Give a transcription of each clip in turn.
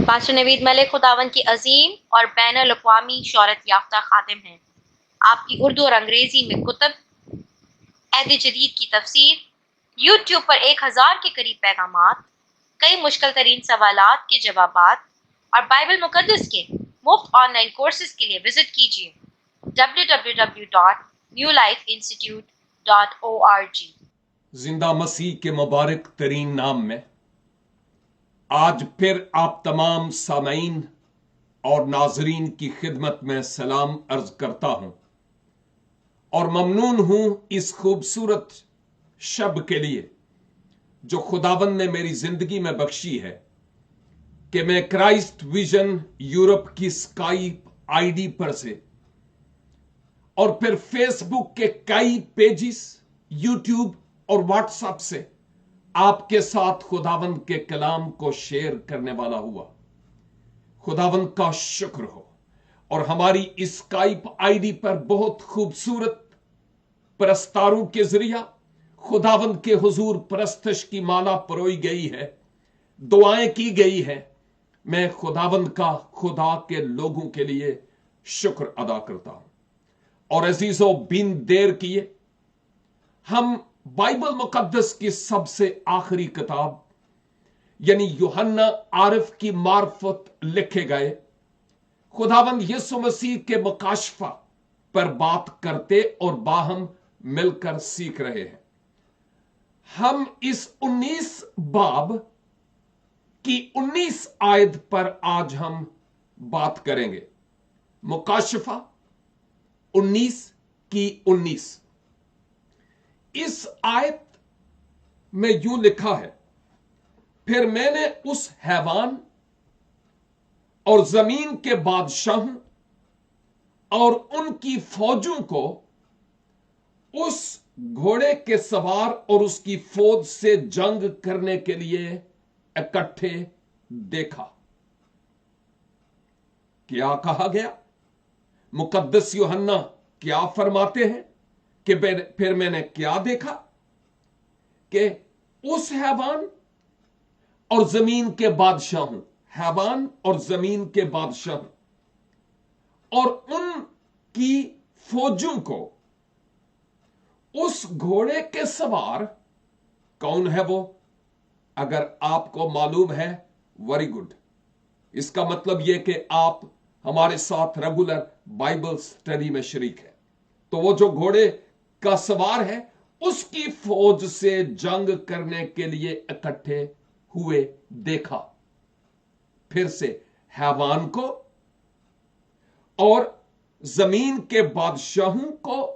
Pastor نوید ملک خداوند کی عظیم اور بین الاقوامی شہرت یافتہ خادم ہیں۔ آپ کی اردو اور انگریزی میں کتب، عہد جدید کی تفسیر، یوٹیوب پر 1000 کے قریب پیغامات، کئی مشکل ترین سوالات کے جوابات اور بائبل مقدس کے مفت آن لائن کورسز کے لیے وزٹ کیجیے www.newlifeinstitute.org۔ زندہ مسیح کے مبارک ترین نام میں آج پھر آپ تمام سامعین اور ناظرین کی خدمت میں سلام عرض کرتا ہوں اور ممنون ہوں اس خوبصورت شب کے لیے جو خداوند نے میری زندگی میں بخشی ہے کہ میں کرائسٹ ویژن یورپ کی اسکائپ آئی ڈی پر سے اور پھر فیس بک کے کئی پیجز، یوٹیوب اور واٹس ایپ سے آپ کے ساتھ خداوند کے کلام کو شیئر کرنے والا ہوا۔ خداوند کا شکر ہو۔ اور ہماری اسکائپ آئی ڈی پر بہت خوبصورت پرستاروں کے ذریعہ خداوند کے حضور پرستش کی مالا پروئی گئی ہے، دعائیں کی گئی ہیں۔ میں خداوند کا خدا کے لوگوں کے لیے شکر ادا کرتا ہوں۔ اور عزیزوں، بن دیر کیے ہم بائبل مقدس کی سب سے آخری کتاب یعنی یوحنا عارف کی معرفت لکھے گئے خداوند یسوع مسیح کے مکاشفہ پر بات کرتے اور باہم مل کر سیکھ رہے ہیں۔ ہم اس 19 باب کی 19 آیت پر آج ہم بات کریں گے۔ مکاشفہ 19 کی 19۔ اس آیت میں یوں لکھا ہے، پھر میں نے اس حیوان اور زمین کے بادشاہوں اور ان کی فوجوں کو اس گھوڑے کے سوار اور اس کی فوج سے جنگ کرنے کے لیے اکٹھے دیکھا۔ کیا کہا گیا؟ مقدس یوحنا کیا فرماتے ہیں کہ پھر میں نے کیا دیکھا؟ کہ اس حیوان اور زمین کے بادشاہوں، حیوان اور زمین کے بادشاہوں اور ان کی فوجوں کو اس گھوڑے کے سوار، کون ہے وہ؟ اگر آپ کو معلوم ہے، ویری گڈ۔ اس کا مطلب یہ کہ آپ ہمارے ساتھ ریگولر بائبل سٹڈی میں شریک ہے۔ تو وہ جو گھوڑے کا سوار ہے اس کی فوج سے جنگ کرنے کے لیے اکٹھے ہوئے دیکھا۔ پھر سے حیوان کو اور زمین کے بادشاہوں کو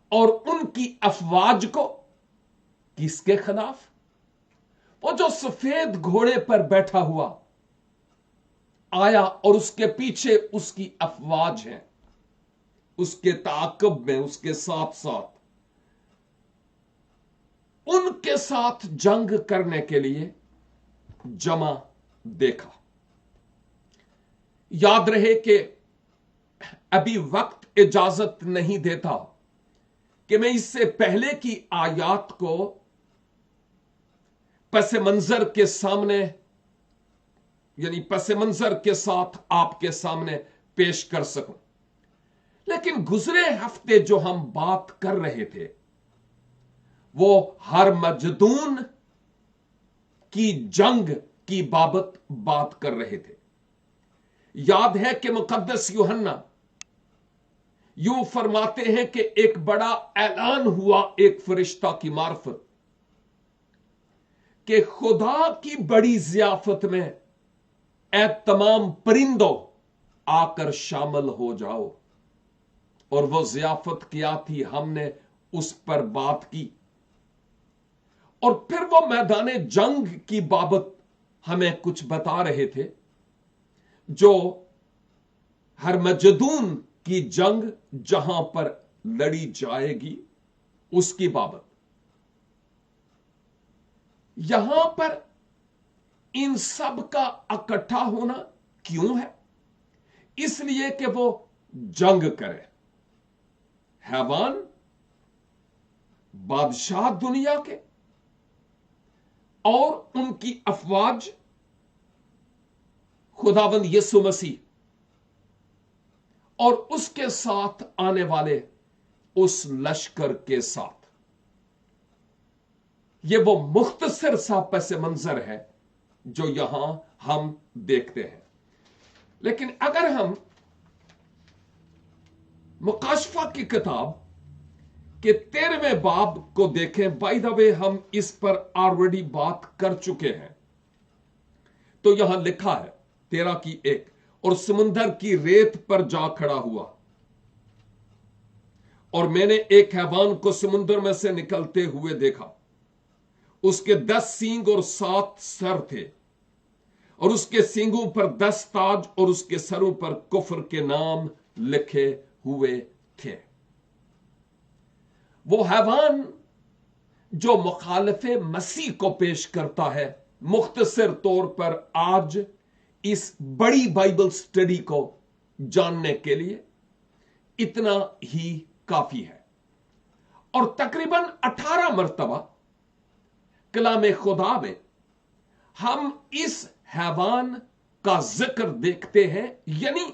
اور ان کی افواج کو، کس کے خلاف؟ وہ جو سفید گھوڑے پر بیٹھا ہوا آیا اور اس کے پیچھے اس کی افواج ہیں، اس کے تعاقب میں، اس کے ساتھ ساتھ ان کے ساتھ جنگ کرنے کے لیے جمع دیکھا۔ یاد رہے کہ ابھی وقت اجازت نہیں دیتا کہ میں اس سے پہلے کی آیات کو پس منظر کے سامنے یعنی پس منظر کے ساتھ آپ کے سامنے پیش کر سکوں۔ لیکن گزرے ہفتے جو ہم بات کر رہے تھے وہ ہرمجدون کی جنگ کی بابت بات کر رہے تھے۔ یاد ہے کہ مقدس یوحنا یوں فرماتے ہیں کہ ایک بڑا اعلان ہوا ایک فرشتہ کی معرفت کہ خدا کی بڑی ضیافت میں اے تمام پرندوں آ کر شامل ہو جاؤ۔ اور وہ ضیافت کیا تھی؟ ہم نے اس پر بات کی، اور پھر وہ میدان جنگ کی بابت ہمیں کچھ بتا رہے تھے جو ہرمجدون کی جنگ جہاں پر لڑی جائے گی اس کی بابت۔ یہاں پر ان سب کا اکٹھا ہونا کیوں ہے؟ اس لیے کہ وہ جنگ کرے۔ حیوان، بادشاہ دنیا کے اور ان کی افواج खुदावंद यीशु मसीह और उसके साथ आने वाले उस लश्कर के साथ। यह वो मुख्तसर सा पस मंजर है जो यहां हम देखते हैं। लेकिन अगर हम मुकाशफा की किताब के 13वें बाब को देखें, बाय द वे हम इस पर ऑलरेडी बात कर चुके हैं, तो यहां लिखा है 13:1, और समुंदर की रेत पर जा खड़ा हुआ और मैंने एक हैवान को समुद्र में से निकलते हुए देखा। उसके 10 सींग और 7 सर थे और उसके सींगों पर 10 ताज और उसके सरों पर कुफ्र के नाम लिखे हुए थे। वो हैवान जो मुखालिफे मसीह को पेश करता है, मुख्तसर तौर पर आज इस बड़ी बाइबल स्टडी को जानने के लिए इतना ही काफी है। और तकरीबन 18 मरतबा कलाम खुदा में हम इस हैवान का जिक्र देखते हैं, यानी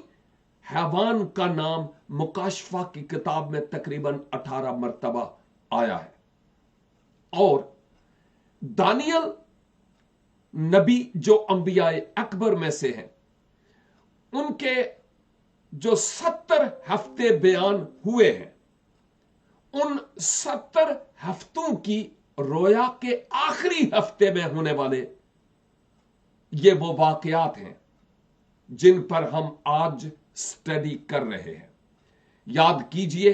हैवान का नाम मुकाशफा की किताब में तकरीबन 18 मरतबा आया है। और दानियल नबी जो अंबियाए अकबर में से हैं, उनके जो 70 हफ्ते बयान हुए हैं, उन 70 हफ्तों की रोया के आखिरी हफ्ते में होने वाले ये वो वाकयात हैं जिन पर हम आज स्टडी कर रहे हैं। याद कीजिए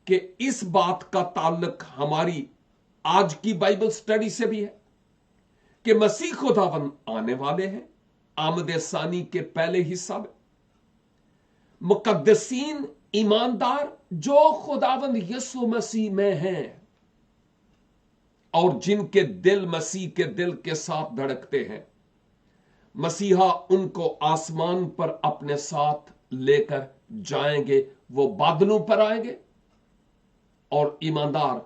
कि इस बात का ताल्लुक हमारी आज की बाइबल स्टडी से भी है कि मसीह खुदावंद आने वाले हैं आमद सानी के पहले हिस्सा में। मुकद्दसीन ईमानदार जो खुदावंद यीशु मसीह में हैं और जिनके दिल मसीह के दिल के साथ धड़कते हैं, मसीहा उनको आसमान पर अपने साथ लेकर जाएंगे। वो बादलों पर आएंगे और ईमानदार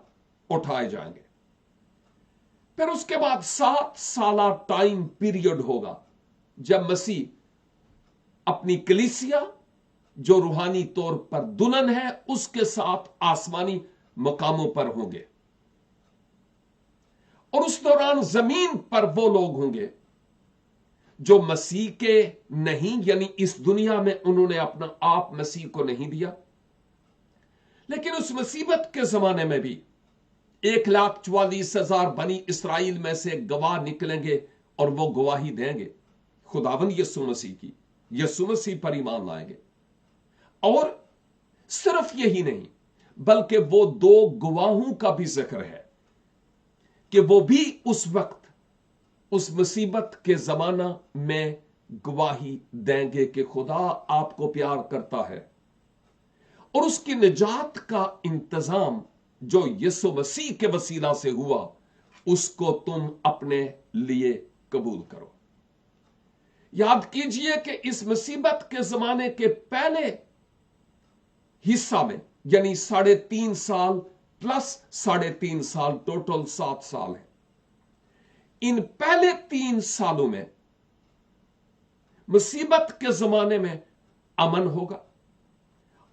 उठाए जाएंगे। फिर उसके बाद 7 साला टाइम पीरियड होगा जब मसीह अपनी कलीसिया जो रूहानी तौर पर दुल्हन है उसके साथ आसमानी मकामों पर होंगे। और उस दौरान जमीन पर वो लोग होंगे जो मसीह के नहीं, यानी इस दुनिया में उन्होंने अपना आप मसीह को नहीं दिया, लेकिन उस मुसीबत के जमाने में भी 1,44,000 बनी इसराइल में से गवाह निकलेंगे और वो गवाही देंगे खुदावंद यीशु मसीह की, यीशु मसीह पर ईमान लाएंगे। और सिर्फ यही नहीं, बल्कि वो 2 गवाहों का भी जिक्र है कि वो भी उस वक्त उस मुसीबत के जमाना में गवाही देंगे कि खुदा आपको प्यार करता है और उसकी निजात का इंतजाम जो यीशु मसीह के वसीला से हुआ उसको तुम अपने लिए कबूल करो। याद कीजिए कि इस मुसीबत के जमाने के पहले हिस्सा में, यानी 3.5 साल प्लस 3.5 साल, टोटल 7 साल है। इन पहले 3 सालों में मुसीबत के जमाने में अमन होगा।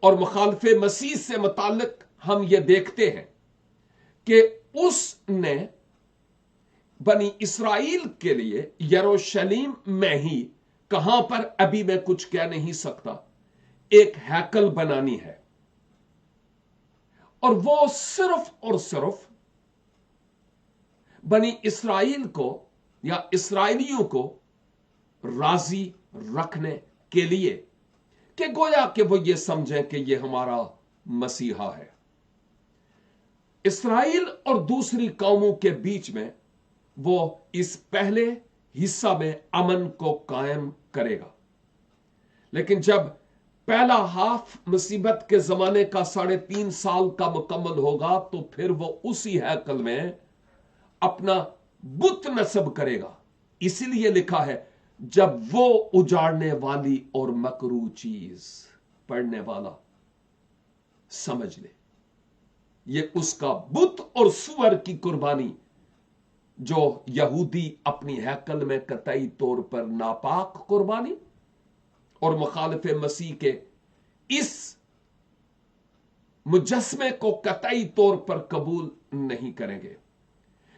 और मुखालिफे मसीह से मुताल्लिक हम ये देखते हैं कि उसने बनी इसराइल के लिए यरूशलेम में ही, कहां पर अभी मैं कुछ कह नहीं सकता, एक हैकल बनानी है। और वो सिर्फ और सिर्फ बनी इसराइल को या इसराइलियों को राजी रखने के लिए कि गोया कि वो ये समझें कि ये हमारा मसीहा है। इसराइल और दूसरी कौमों के बीच में वो इस पहले हिस्सा में अमन को कायम करेगा। लेकिन जब पहला हाफ मुसीबत के जमाने का 3.5 साल का मुकम्मल होगा तो फिर वो उसी हैकल में अपना बुत नस्ब करेगा। इसीलिए लिखा है, जब वो उजाड़ने वाली और मकरू चीज पढ़ने वाला समझ ले, ये उसका बुत और सुअर की कुर्बानी जो यहूदी अपनी हैकल में कतई तौर पर नापाक कुर्बानी और मुखालिफ मसीह के इस मुजस्मे को कतई तौर पर कबूल नहीं करेंगे।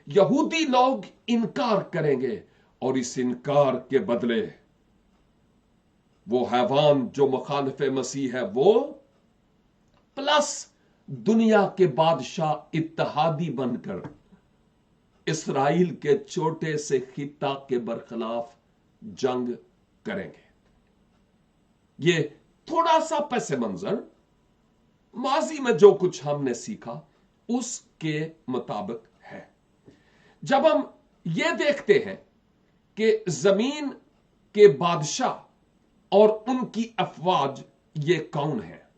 यहूदी लोग इनकार करेंगे और इस इनकार के बदले वो हैवान जो मुखालिफ मसीह है वो प्लस दुनिया के बादशाह इत्तेहादी बनकर इसराइल के छोटे से खित्ता के बरखिलाफ जंग करेंगे। ये थोड़ा सा पस मंजर माजी में जो कुछ हमने सीखा उसके मुताबिक है। जब हम ये देखते हैं कि जमीन के बादशाह और उनकी अफवाज ये कौन है,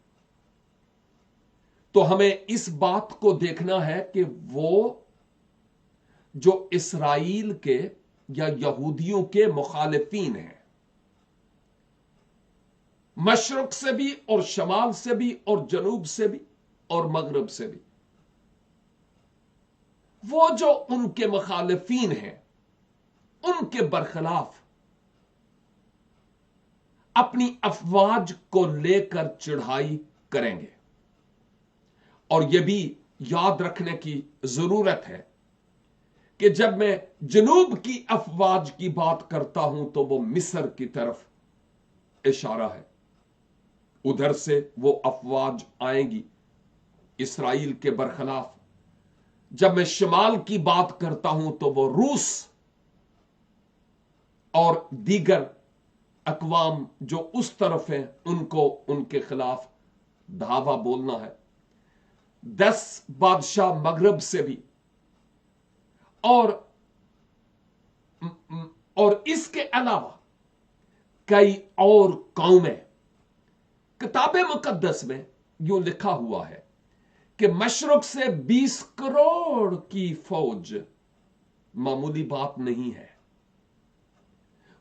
तो हमें इस बात को देखना है कि वो जो इसराइल के या यहूदियों के मुखालिफीन हैं, मशरक से भी और शमाल से भी और जनूब से भी और मगरब से भी, वो जो उनके मुखालिफीन हैं उनके बरखिलाफ अपनी अफवाज को लेकर चढ़ाई करेंगे। और यह भी याद रखने की जरूरत है कि जब मैं जनूब की अफवाज की बात करता हूं तो वो मिस्र की तरफ इशारा है। उधर से वो अफवाज आएंगी इसराइल के बरखिलाफ। जब मैं शमाल की बात करता हूं तो वो रूस और दीगर अकवाम जो उस तरफ हैं उनको उनके खिलाफ धावा बोलना है। 10 बादशाह मगरब से भी और इसके अलावा कई और कौमें। किताब मुकद्दस में यूं लिखा हुआ है कि मशरक से 20 करोड़ की फौज मामूली बात नहीं है।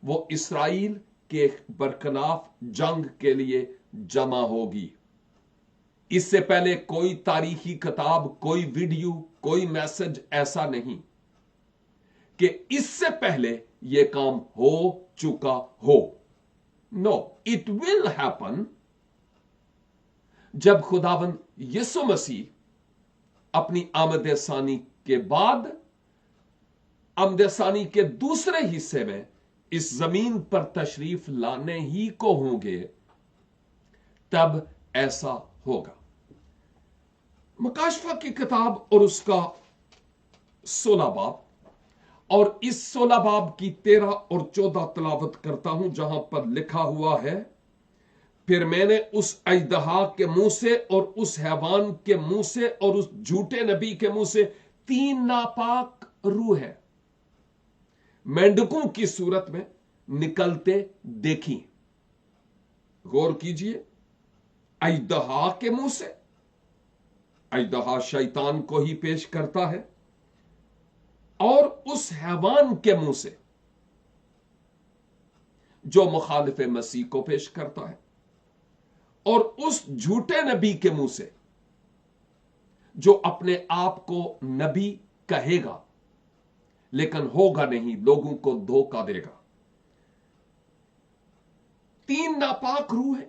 वो इसराइल के बरखिलाफ जंग के लिए जमा होगी। इससे पहले कोई तारीखी किताब, कोई वीडियो, कोई मैसेज ऐसा नहीं कि इससे पहले यह काम हो चुका हो। नो, इट विल हैपन जब खुदावंद यीशु मसीह अपनी आमद सानी के बाद आमद सानी के दूसरे हिस्से में इस जमीन पर तशरीफ लाने ही को होंगे, तब ऐसा होगा। मुकाशफा की किताब और उसका 16 बाब और इस 16 बाब की 13 और 14 तलावत करता हूं, जहां पर लिखा हुआ है, फिर मैंने उस अजदहा के मुंह से और उस हैवान के मुंह से और उस झूठे नबी के मुंह से 3 नापाक रूहें मेंढकों की सूरत में निकलते देखी। गौर कीजिए, अजदहा के मुंह से, अजदहा शैतान को ही पेश करता है, और उस हैवान के मुंह से जो मुखालिफ मसीह को पेश करता है, और उस झूठे नबी के मुंह से जो अपने आप को नबी कहेगा लेकिन होगा नहीं, लोगों को धोखा देगा। 3 नापाक रूहें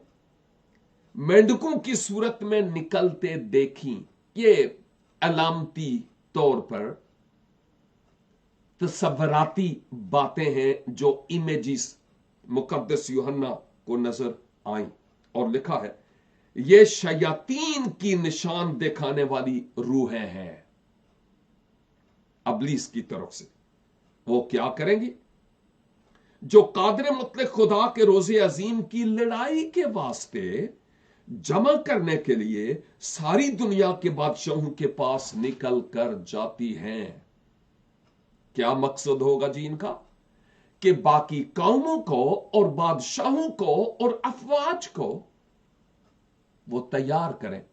मेंढकों की सूरत में निकलते देखी। ये अलामती तौर पर तसव्वुराती बातें हैं जो इमेजिस मुकद्दस यूहन्ना को नजर आई, और लिखा है ये शयातीन की निशान दिखाने वाली रूहें हैं अबलीस की तरफ से। वो क्या करेंगी? जो कादर मुतलक खुदा के रोजे अजीम की लड़ाई के वास्ते जमा करने के लिए सारी दुनिया के बादशाहों के पास निकल कर जाती हैं। क्या मकसद होगा जी इनका? कि बाकी कौमों को और बादशाहों को और अफवाज को वो तैयार करें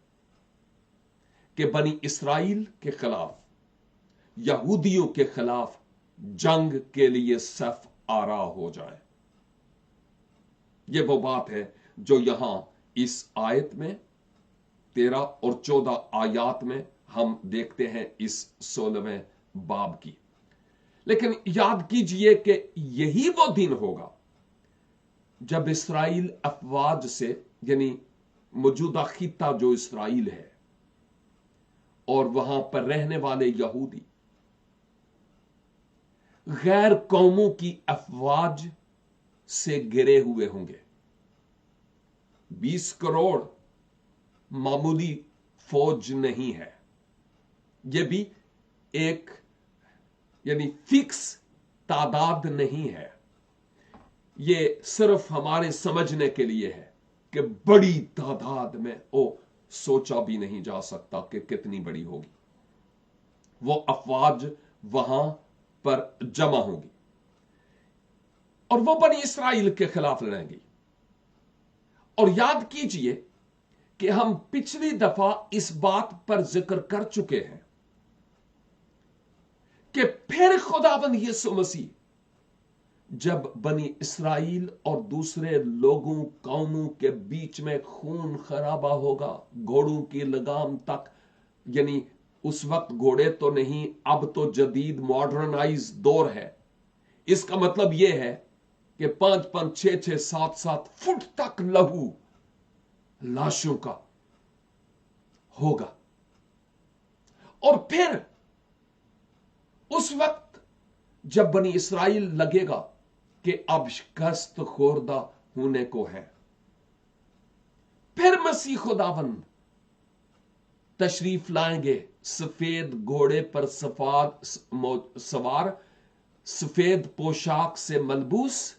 कि बनी इसराइल के खिलाफ, यहूदियों के खिलाफ जंग के लिए सफ आरा हो जाए। यह वो बात है जो यहां इस आयत में 13 और 14 आयात में हम देखते हैं इस 16वें बाब की। लेकिन याद कीजिए कि यही वो दिन होगा जब इसराइल अफवाज से, यानी मौजूदा खिता जो इसराइल है और वहां पर रहने वाले यहूदी, गैर कौमों की अफवाज से घिरे हुए होंगे। 20 करोड़ मामूली फौज नहीं है। यह भी एक यानी फिक्स तादाद नहीं है। यह सिर्फ हमारे समझने के लिए है कि बड़ी तादाद में सोचा भी नहीं जा सकता कि कितनी बड़ी होगी। वो अफवाज वहां पर जमा होगी और वो बनी इसराइल के खिलाफ लड़ेंगी। और याद कीजिए कि हम पिछली दफा इस बात पर जिक्र कर चुके हैं कि फिर खुदाबंद यीशु मसीह जब बनी इसराइल और दूसरे लोगों कौमों के बीच में खून खराबा होगा, घोड़ों की लगाम तक, यानी उस वक्त घोड़े तो नहीं, अब तो जदीद मॉडर्नाइज दौर है। इसका मतलब यह है कि 5-5, 6-6, 7-7 फुट तक लहू लाशों का होगा। और फिर उस वक्त जब बनी इसराइल लगेगा कि अब शिकस्त खोरदा होने को है, फिर मसीह खुदावंद तशरीफ लाएंगे सफेद घोड़े पर सवार, सफेद पोशाक से मलबूस,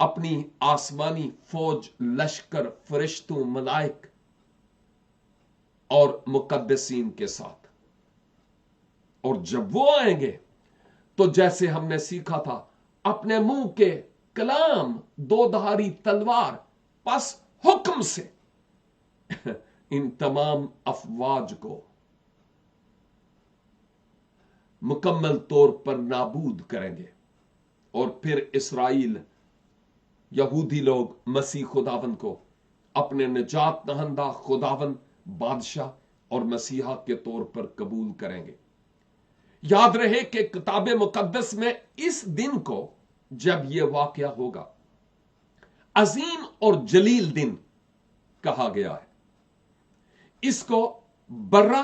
अपनी आसमानी फौज, लश्कर, फरिश्तों, मलाइक और मुकद्दसीन के साथ। और जब वो आएंगे तो जैसे हमने सीखा था, अपने मुंह के कलाम, दो-धारी तलवार, बस हुक्म से इन तमाम अफवाज को मुकम्मल तौर पर नाबूद करेंगे। और फिर इसराइल, यहूदी लोग मसीह खुदावन को अपने निजात दहंदा, खुदावन, बादशाह और मसीहा के तौर पर कबूल करेंगे। याद रहे कि किताब मुकद्दस में इस दिन को, जब यह वाकया होगा, अजीम और जलील दिन कहा गया है। इसको बर्रा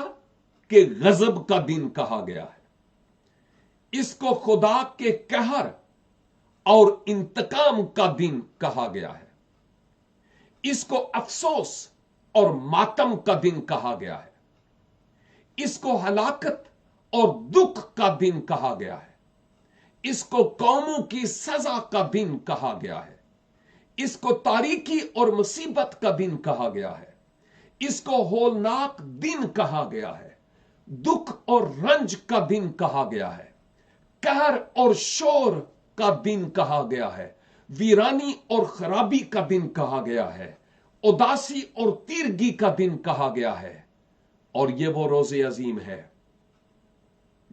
के गजब का दिन कहा गया है। इसको खुदा के कहर और इंतकाम का दिन कहा गया है। इसको अफसोस और मातम का दिन कहा गया है। इसको हलाकत और दुख का दिन कहा गया है। इसको कौमों की सजा का दिन कहा गया है। इसको तारीकी और मुसीबत का दिन कहा गया है। इसको होलनाक दिन कहा गया है। दुख और रंज का दिन कहा गया है। कहर और शोर का दिन कहा गया है। वीरानी और खराबी का दिन कहा गया है। उदासी और तीरगी का दिन कहा गया है। और यह वो रोज़े अजीम है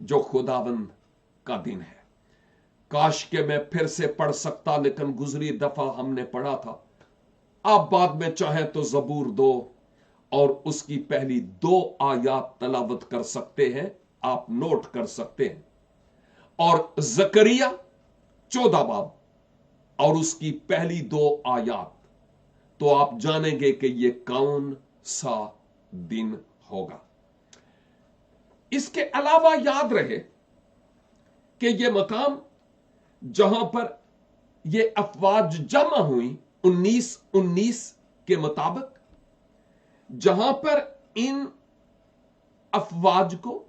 जो खुदावंद का दिन है। काश के मैं फिर से पढ़ सकता, लेकिन गुजरी दफा हमने पढ़ा था। आप बाद में चाहे तो जबूर 2 और उसकी पहली 2 आयात तलावत कर सकते हैं, आप नोट कर सकते हैं। और जकरिया 14 बाब और उसकी पहली 2 आयात, तो आप जानेंगे कि यह कौन सा दिन होगा। इसके अलावा याद रहे कि यह मकाम जहां पर यह अफवाज जमा हुई 19:19 के मुताबिक, जहां पर इन अफवाज को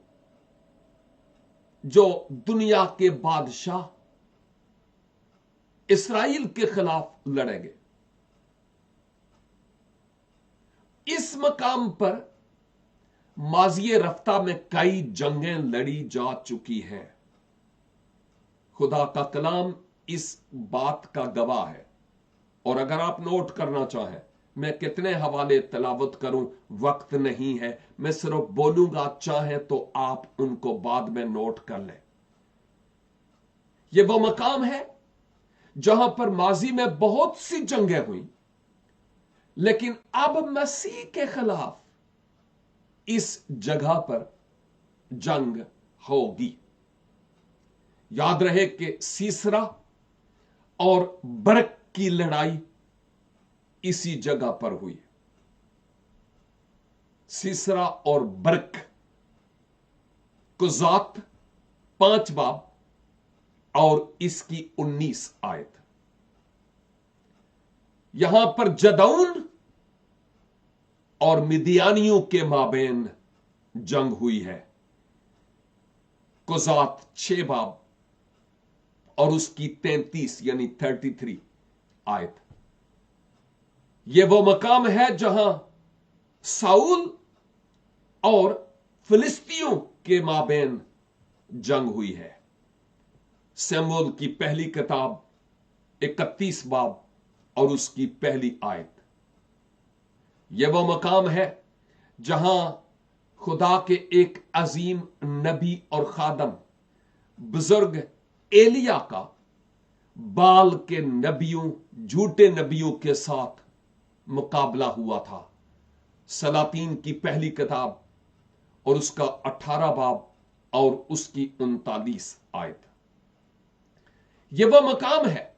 जो दुनिया के बादशाह इसराइल के खिलाफ लड़ेंगे, इस मकाम पर माज़ी रफ्ता में कई जंगें लड़ी जा चुकी हैं। खुदा का कलाम इस बात का गवाह है। और अगर आप नोट करना चाहें, मैं कितने हवाले तलावत करूं, वक्त नहीं है, मैं सिर्फ बोलूंगा, चाहें तो आप उनको बाद में नोट कर लें। यह वो मकाम है जहां पर माजी में बहुत सी जंगें हुई, लेकिन अब मसीह के खिलाफ इस जगह पर जंग होगी। याद रहे कि सीसरा और बरक की लड़ाई इसी जगह पर हुई। सीसरा और बरक, कुजात 5 बाब और इसकी 19 आयत। यहां पर जदौन और मिदियानियों के माबेन जंग हुई है। कुजात 6 बाब और उसकी 33 यानी 33 आयत। यह वो मकाम है जहां साउल और फिलिस्तियों के माबेन जंग हुई है। शमूएल की पहली किताब 31 बाब और उसकी पहली आयत। यह वो मकाम है जहां खुदा के एक अजीम नबी और खादम बुजुर्ग एलिया का बाल के नबियों, झूठे नबियों के साथ मुकाबला हुआ था। सलातीन की पहली किताब और उसका 18 बाब और उसकी 39 आयत। यह वह मकाम है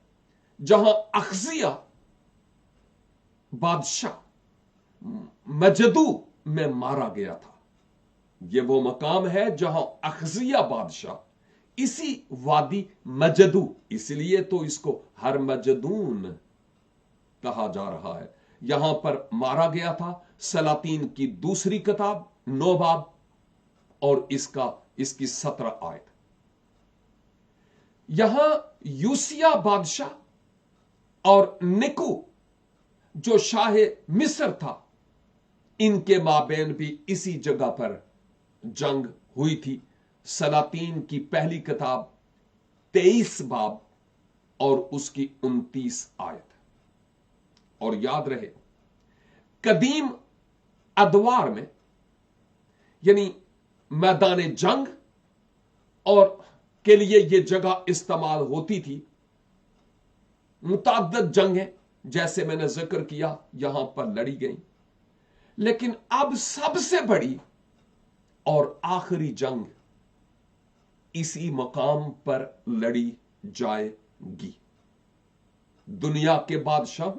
जहां अखजिया बादशाह मजदू में मारा गया था। यह वो मकाम है जहां अखजिया बादशाह इसी वादी मजदू, इसलिए तो इसको हर मजदून कहा जा रहा है, यहां पर मारा गया था। सलातीन की दूसरी किताब 9 बाब और इसकी 17 आयत। यहां यूसिया बादशाह और निकू जो शाह मिस्र था, इनके माबेन भी इसी जगह पर जंग हुई थी। सलातीन की पहली किताब 23 बाब और उसकी 29 आयत। और याद रहे, कदीम अदवार में यानी मैदान जंग और के लिए यह जगह इस्तेमाल होती थी। मुतअद्दिद जंगें जैसे मैंने जिक्र किया यहां पर लड़ी गई, लेकिन अब सबसे बड़ी और आखिरी जंग इसी मकाम पर लड़ी जाएगी। दुनिया के बादशाह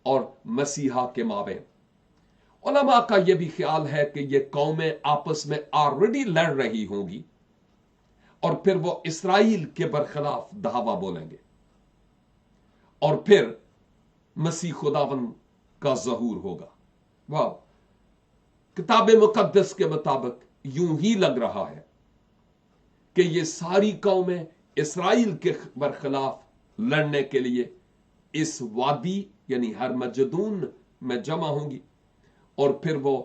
और मसीहा के माबेन। उलमा का यह भी ख्याल है कि यह कौमें आपस में ऑलरेडी लड़ रही होंगी और फिर वो इसराइल के बरखिलाफ दावा बोलेंगे और फिर मसीह खुदावन का ज़हूर होगा। वाह, किताब मुकद्दस के मुताबिक यूं ही लग रहा है कि ये सारी कौमें इसराइल के बरखिलाफ लड़ने के लिए इस वादी यानी हरमजदून में जमा होंगी और फिर वो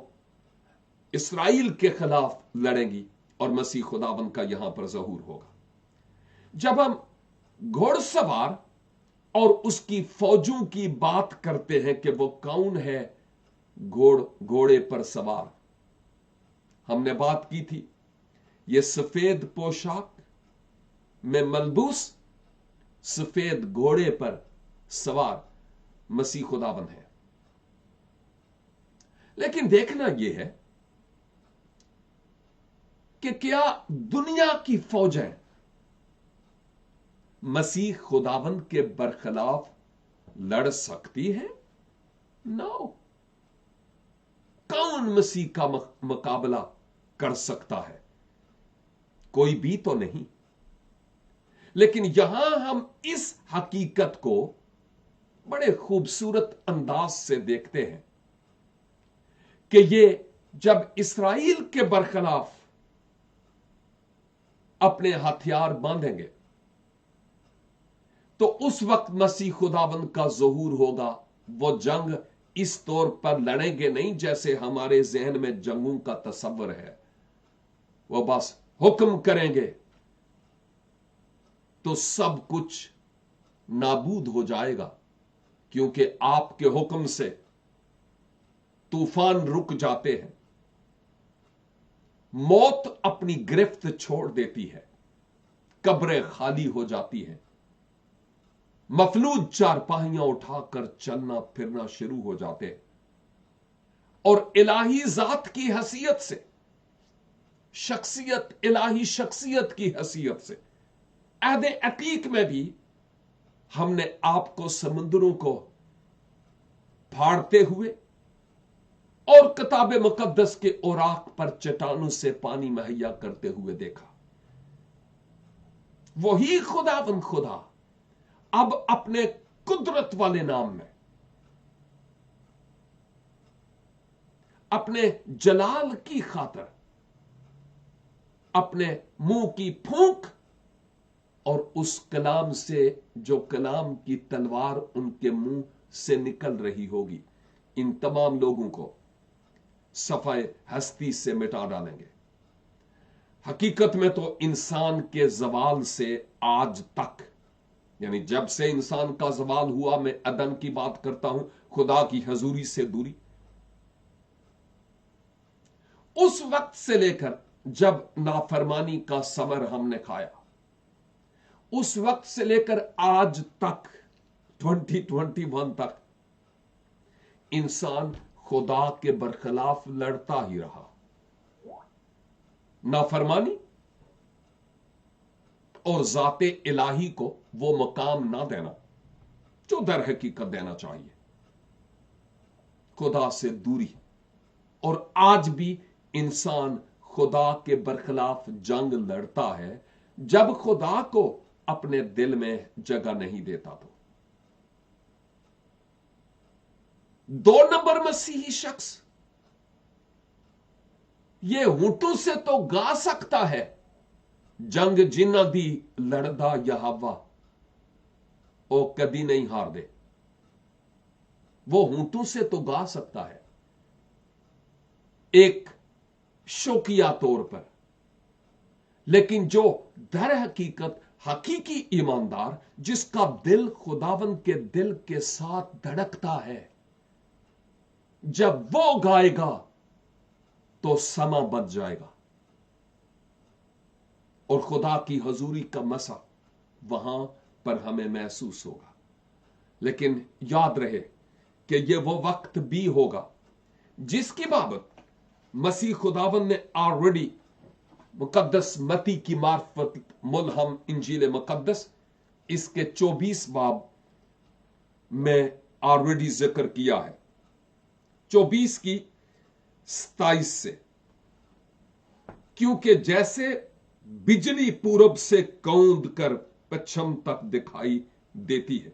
इसराइल के खिलाफ लड़ेंगी और मसीह खुदावन का यहां पर ज़हूर होगा। जब हम घोड़सवार और उसकी फौजों की बात करते हैं कि वो कौन है घोड़े पर सवार, हमने बात की थी ये सफेद पोशाक में मलबूस सफेद घोड़े पर सवार मसीह खुदावन है। लेकिन देखना यह है कि क्या दुनिया की फौजें मसीह खुदावन के बरखिलाफ लड़ सकती हैं? नो। कौन मसीह का मुकाबला कर सकता है? कोई भी तो नहीं। लेकिन यहां हम इस हकीकत को बड़े खूबसूरत अंदाज से देखते हैं कि ये जब इसराइल के बरखिलाफ अपने हथियार बांधेंगे तो उस वक्त मसीह खुदाबंद का ज़हूर होगा। वो जंग इस तौर पर लड़ेंगे नहीं जैसे हमारे जहन में जंगों का तस्वर है। वो बस हुक्म करेंगे तो सब कुछ नाबूद हो जाएगा, क्योंकि आपके हुक्म से तूफान रुक जाते हैं, मौत अपनी गिरफ्त छोड़ देती है, कब्रें खाली हो जाती हैं, मफलूज चारपाहियां उठाकर चलना फिरना शुरू हो जाते हैं और इलाही जात की हैसियत से शख्सियत, इलाही शख्सियत की हैसियत से। अहद अतीक में भी हमने आपको समुद्रों को फाड़ते हुए और किताब मुकद्दस के औराक पर चट्टानों से पानी मुहैया करते हुए देखा। वही खुदावंद खुदा अब अपने कुदरत वाले नाम में, अपने जलाल की खातिर, अपने मुंह की फूंक और उस कलाम से जो कलाम की तलवार उनके मुंह से निकल रही होगी, इन तमाम लोगों को सफाए हस्ती से मिटा डालेंगे। हकीकत में तो इंसान के जवाल से आज तक, यानी जब से इंसान का जवाल हुआ, मैं अदन की बात करता हूं, खुदा की हजूरी से दूरी, उस वक्त से लेकर जब नाफरमानी का समर हमने खाया, उस वक्त से लेकर आज तक 2021 तक इंसान खुदा के बरखिलाफ लड़ता ही रहा। नाफरमानी और जाते इलाही को वो मकाम ना देना जो दर हकीकत देना चाहिए, खुदा से दूरी। और आज भी इंसान खुदा के बरखिलाफ जंग लड़ता है जब खुदा को अपने दिल में जगह नहीं देता। तो 2 नंबर मसीही शख्स ये होंठों से तो गा सकता है, जंग जिन्ना दी लड़दा यहोवा ओ कदी नहीं हार दे। वो होंठों से तो गा सकता है एक शौकिया तौर पर, लेकिन जो दर हकीकत हकीकी ईमानदार, जिसका दिल खुदावन के दिल के साथ धड़कता है, जब वो गाएगा तो समा बच जाएगा और खुदा की हजूरी का मसा वहां पर हमें महसूस होगा। लेकिन याद रहे कि यह वो वक्त भी होगा जिसकी बाबत मसीह खुदावन ने ऑलरेडी मुकद्दस मती की मार्फत मुलहम इंजील मुकद्दस इसके 24 बाब में ऑलरेडी जिक्र किया है। 24 की 27 से, क्योंकि जैसे बिजली पूरब से कौंद कर पश्चिम तक दिखाई देती है,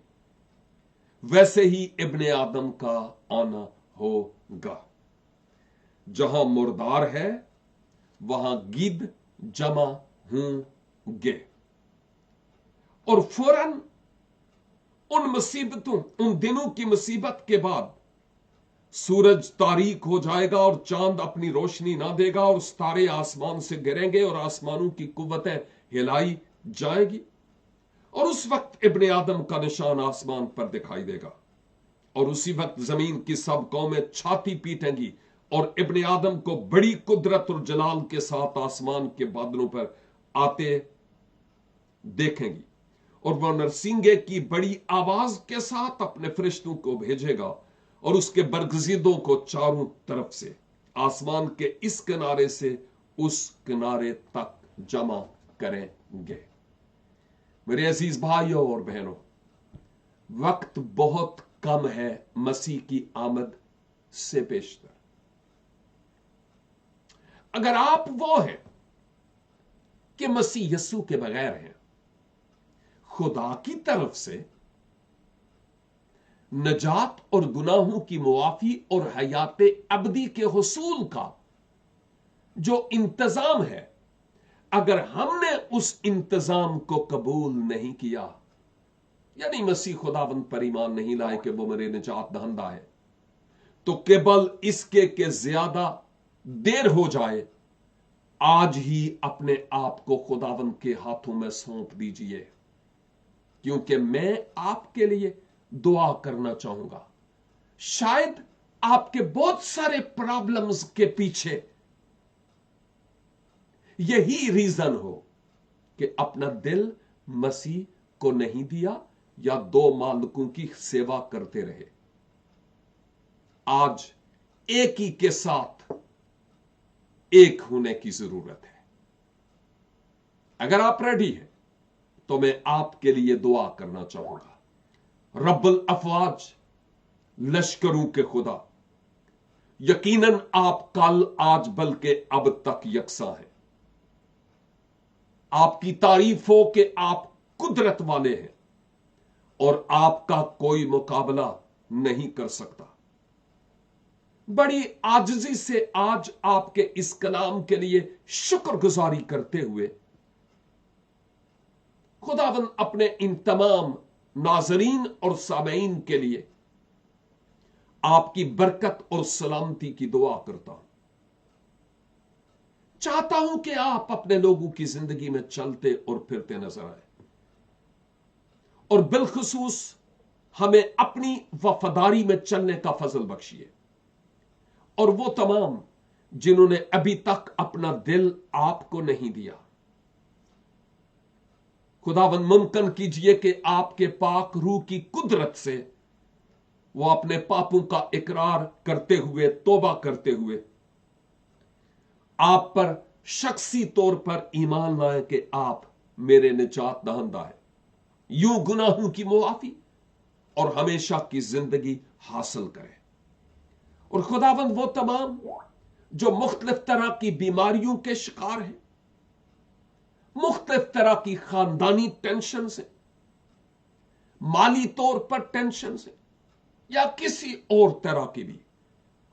वैसे ही इब्ने आदम का आना होगा। जहां मुर्दार है वहां गिद्ध जमा होंगे। और फौरन उन मुसीबतों, उन दिनों की मुसीबत के बाद सूरज तारीक हो जाएगा और चांद अपनी रोशनी ना देगा और तारे आसमान से गिरेंगे और आसमानों की कुव्वतें हिलाई जाएगी। और उस वक्त इब्ने आदम का निशान आसमान पर दिखाई देगा और उसी वक्त जमीन की सब कौमें छाती पीटेंगी और इब्ने आदम को बड़ी कुदरत और जलाल के साथ आसमान के बादलों पर आते देखेंगी। और वह नरसिंगे की बड़ी आवाज के साथ अपने फरिश्तों को भेजेगा और उसके बरगजीदों को चारों तरफ से आसमान के इस किनारे से उस किनारे तक जमा करेंगे। मेरे अजीज भाइयों और बहनों, वक्त बहुत कम है मसीह की आमद से पेशतर। अगर आप वो हैं कि मसीह यस्सू के बगैर हैं, खुदा की तरफ से नजात और गुनाहों की मुआफी और हयात अबदी के हुसूल का जो इंतजाम है, अगर हमने उस इंतजाम को कबूल नहीं किया, यानी मसीह खुदावंद पर ईमान नहीं लाए कि वो मेरे निजात दहंदा है, तो केवल इसके के ज्यादा देर हो जाए, आज ही अपने आप को खुदावंद के हाथों में सौंप दीजिए। क्योंकि मैं आपके लिए दुआ करना चाहूंगा। शायद आपके बहुत सारे प्रॉब्लम्स के पीछे यही रीजन हो कि अपना दिल मसीह को नहीं दिया या 2 मालिकों की सेवा करते रहे। आज एक ही के साथ ایک ہونے کی ضرورت ہے۔ اگر آپ ریڈی ہیں تو میں آپ کے لیے دعا کرنا چاہوں گا۔ رب الافواج، لشکروں کے خدا، یقیناً آپ کل آج بلکہ اب تک یکساں ہیں۔ آپ کی تعریف ہو کہ آپ قدرت والے ہیں اور آپ کا کوئی مقابلہ نہیں کر سکتا۔ بڑی عاجزی سے آج آپ کے اس کلام کے لیے شکر گزاری کرتے ہوئے خداوند اپنے ان تمام ناظرین اور سامعین کے لیے آپ کی برکت اور سلامتی کی دعا کرتا ہوں۔ چاہتا ہوں کہ آپ اپنے لوگوں کی زندگی میں چلتے اور پھرتے نظر آئے، اور بالخصوص ہمیں اپنی وفاداری میں چلنے کا فضل بخشیے، اور وہ تمام جنہوں نے ابھی تک اپنا دل آپ کو نہیں دیا، خداوند ممکن کیجئے کہ آپ کے پاک روح کی قدرت سے وہ اپنے پاپوں کا اقرار کرتے ہوئے، توبہ کرتے ہوئے آپ پر شخصی طور پر ایمان لائے کہ آپ میرے نجات دہندہ ہے، یوں گناہوں کی معافی اور ہمیشہ کی زندگی حاصل کرے۔ اور خداوند وہ تمام جو مختلف طرح کی بیماریوں کے شکار ہیں، مختلف طرح کی خاندانی ٹینشن سے، مالی طور پر ٹینشن سے، یا کسی اور طرح کی بھی،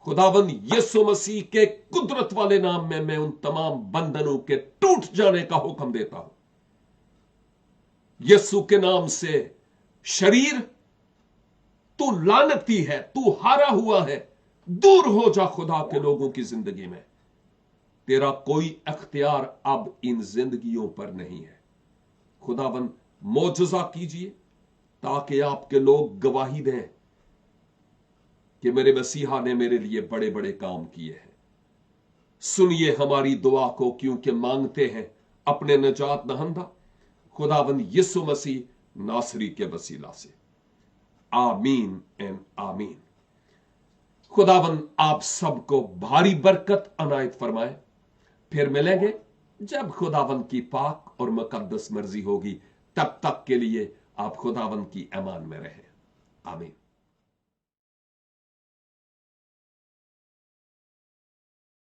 خداوند یسوع مسیح کے قدرت والے نام میں ان تمام بندھنوں کے ٹوٹ جانے کا حکم دیتا ہوں۔ یسوع کے نام سے شریر، تو لعنتی ہے، تو ہارا ہوا ہے، دور ہو جا خدا کے لوگوں کی زندگی میں۔ تیرا کوئی اختیار اب ان زندگیوں پر نہیں ہے۔ خداوند معجزہ کیجئے تاکہ آپ کے لوگ گواہی دیں کہ میرے مسیحا نے میرے لیے بڑے بڑے کام کیے ہیں۔ سنیے ہماری دعا کو، کیونکہ مانگتے ہیں اپنے نجات دہندہ خداوند یسوع مسیح ناصری کے وسیلہ سے۔ آمین اینڈ آمین۔ خداوند آپ سب کو بھاری برکت عنایت فرمائے۔ پھر ملیں گے جب خداوند کی پاک اور مقدس مرضی ہوگی۔ تب تک کے لیے آپ خداوند کی امان میں رہیں۔ آمین۔